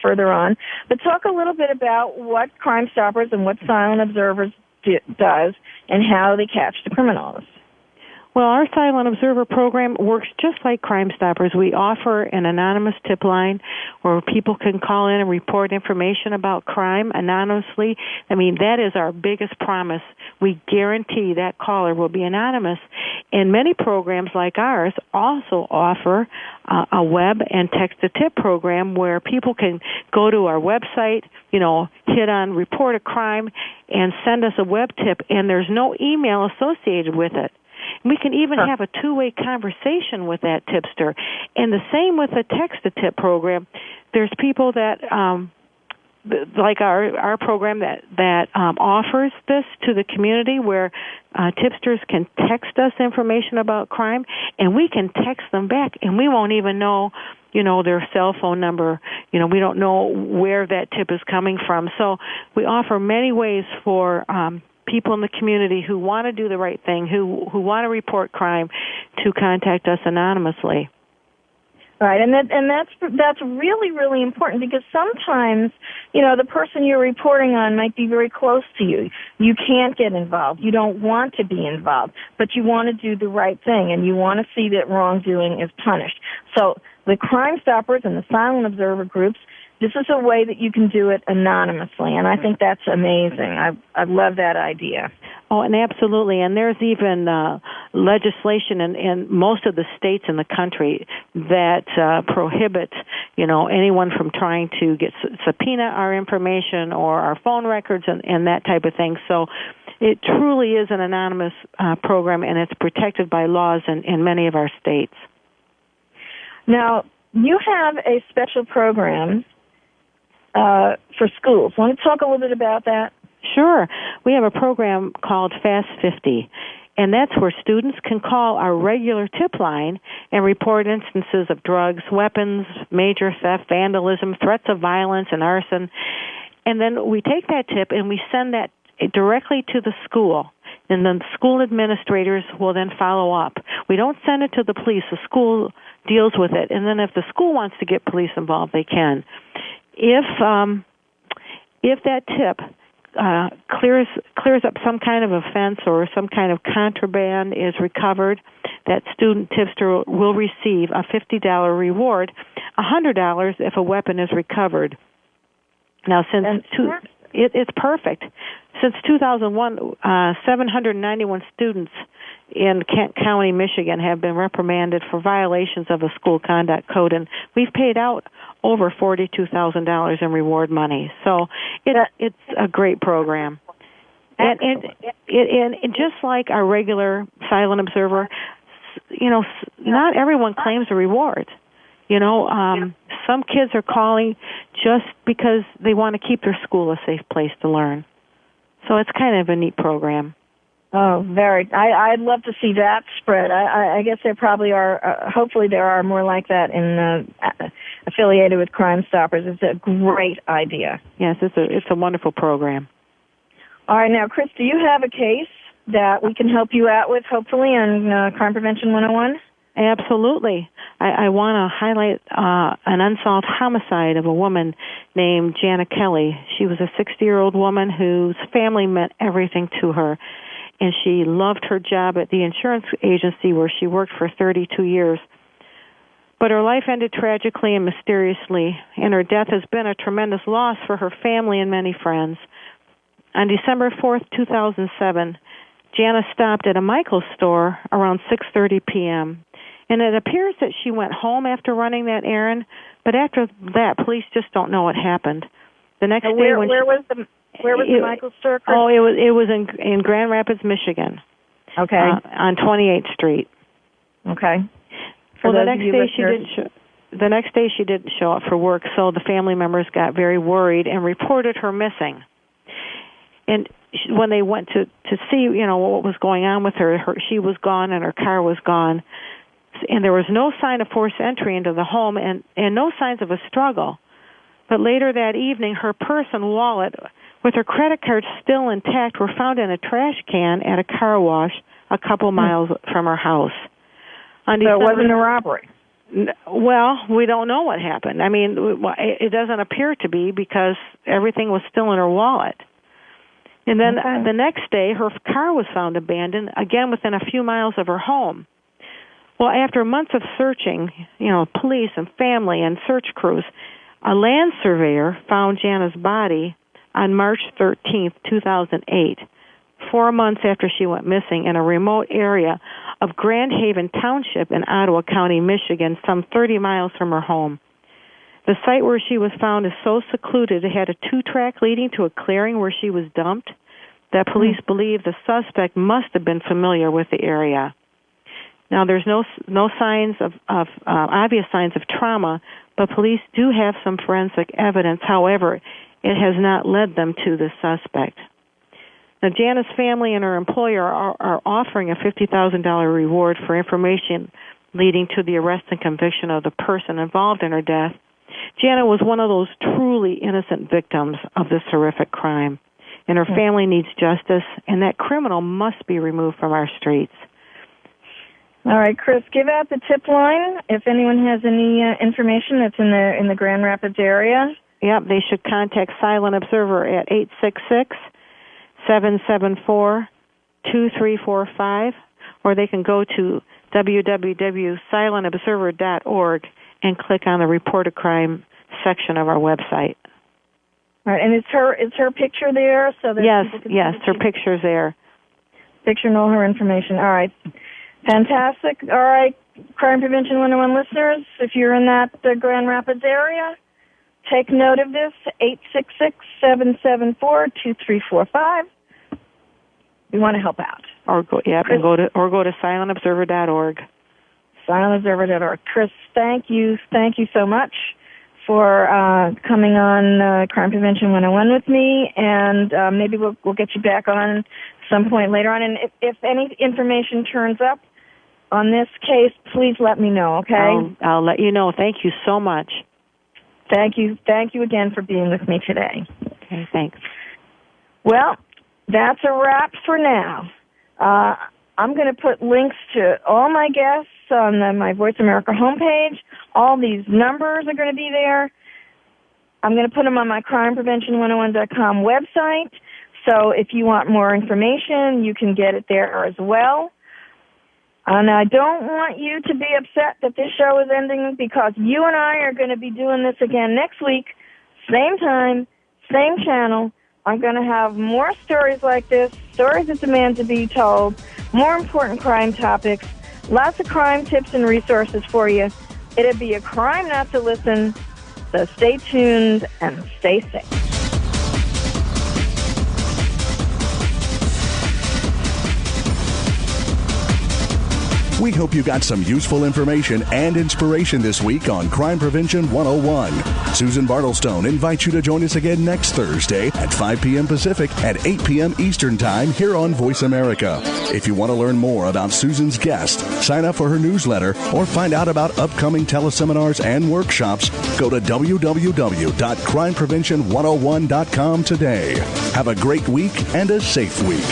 C: further on. But talk a little bit about what Crime Stoppers and what Silent Observers does and how they catch the criminals.
J: Well, our Silent Observer program works just like Crime Stoppers. We offer an anonymous tip line where people can call in and report information about crime anonymously. I mean, that is our biggest promise. We guarantee that caller will be anonymous. And many programs like ours also offer a web and text-to-tip program where people can go to our website, hit on report a crime, and send us a web tip, and there's no email associated with it. We can even have a two-way conversation with that tipster. And the same with the text-to-tip program. There's people that, like our program that offers this to the community where tipsters can text us information about crime, and we can text them back, and we won't even know, their cell phone number. We don't know where that tip is coming from. So we offer many ways for people in the community who want to do the right thing, who want to report crime, to contact us anonymously.
C: Right, and that's really, really important because sometimes, the person you're reporting on might be very close to you. You can't get involved. You don't want to be involved, but you want to do the right thing, and you want to see that wrongdoing is punished. So the Crime Stoppers and the Silent Observer groups, this is a way that you can do it anonymously, and I think that's amazing. I love that idea.
J: Oh, and absolutely. And there's even legislation in most of the states in the country that prohibits, anyone from trying to subpoena our information or our phone records and that type of thing. So it truly is an anonymous program, and it's protected by laws in many of our states.
C: Now, you have a special program for schools. Want to talk a little bit about that?
J: Sure. We have a program called Fast 50, and that's where students can call our regular tip line and report instances of drugs, weapons, major theft, vandalism, threats of violence, and arson. And then we take that tip and we send that directly to the school, and then the school administrators will then follow up. We don't send it to the police. The school deals with it, and then if the school wants to get police involved, they can. If that tip clears up some kind of offense or some kind of contraband is recovered, that student tipster will receive a $50 reward, $100 if a weapon is recovered. Now, it's perfect. Since 2001, 791 students in Kent County, Michigan, have been reprimanded for violations of the school conduct code, and we've paid out over $42,000 in reward money. So it's a great program. And just like our regular Silent Observer, not everyone claims a reward. Some kids are calling just because they want to keep their school a safe place to learn. So it's kind of a neat program.
C: Oh, very. I'd love to see that spread. I guess there probably are, hopefully there are more like that in affiliated with Crime Stoppers. It's a great idea.
J: Yes, it's a wonderful program.
C: All right, now, Chris, do you have a case that we can help you out with, hopefully, on Crime Prevention 101?
J: Absolutely. I want to highlight an unsolved homicide of a woman named Jana Kelly. She was a 60-year-old woman whose family meant everything to her, and she loved her job at the insurance agency where she worked for 32 years. But her life ended tragically and mysteriously, and her death has been a tremendous loss for her family and many friends. On December 4th, 2007, Jana stopped at a Michael's store around 6:30 p.m., and it appears that she went home after running that errand, but after that, police just don't know what happened. The next day,
C: where was the Michael's store? Chris?
J: Oh, it was in Grand Rapids, Michigan.
C: Okay.
J: On 28th Street.
C: Okay.
J: Well, the next day she didn't show up for work, so the family members got very worried and reported her missing. And when they went to see, what was going on with her, she was gone and her car was gone. And there was no sign of forced entry into the home and no signs of a struggle. But later that evening, her purse and wallet, with her credit card still intact, were found in a trash can at a car wash a couple miles from her house.
C: So it wasn't a robbery?
J: Well, we don't know what happened. I mean, it doesn't appear to be because everything was still in her wallet. And then the next day, her car was found abandoned, again within a few miles of her home. Well, after months of searching, police and family and search crews, a land surveyor found Jana's body on March 13th, 2008, 4 months after she went missing in a remote area of Grand Haven Township in Ottawa County, Michigan, some 30 miles from her home. The site where she was found is so secluded it had a 2-track leading to a clearing where she was dumped that police believe the suspect must have been familiar with the area. Now, there's no signs of obvious signs of trauma, but police do have some forensic evidence. However, it has not led them to the suspect. Now, Jana's family and her employer are offering a $50,000 reward for information leading to the arrest and conviction of the person involved in her death. Jana was one of those truly innocent victims of this horrific crime, and her family needs justice, and that criminal must be removed from our streets.
C: All right, Chris, give out the tip line if anyone has any information that's in the Grand Rapids area.
J: Yep, they should contact Silent Observer at 866-774-2345, or they can go to www.silentobserver.org and click on the Report a Crime section of our website.
C: All right, and is her picture there? So that
J: yes, her picture's there.
C: Picture and all her information. All right. Fantastic. All right, Crime Prevention 101 listeners, if you're in that Grand Rapids area, take note of this, 866-774-2345. We want to help out.
J: Or go to silentobserver.org.
C: Silentobserver.org. Chris, thank you so much for coming on Crime Prevention 101 with me, and maybe we'll get you back on some point later on. And if any information turns up on this case, please let me know, okay?
J: I'll let you know. Thank you so much.
C: Thank you again for being with me today.
J: Okay, thanks.
C: Well, that's a wrap for now. I'm going to put links to all my guests on my Voice America homepage. All these numbers are going to be there. I'm going to put them on my crimeprevention101.com website. So if you want more information, you can get it there as well. And I don't want you to be upset that this show is ending, because you and I are going to be doing this again next week, same time, same channel. I'm going to have more stories like this, stories that demand to be told, more important crime topics, lots of crime tips and resources for you. It'd be a crime not to listen, so stay tuned and stay safe.
B: We hope you got some useful information and inspiration this week on Crime Prevention 101. Susan Bartelstone invites you to join us again next Thursday at 5 p.m. Pacific and 8 p.m. Eastern Time here on Voice America. If you want to learn more about Susan's guest, sign up for her newsletter, or find out about upcoming teleseminars and workshops, go to www.crimeprevention101.com today. Have a great week and a safe week.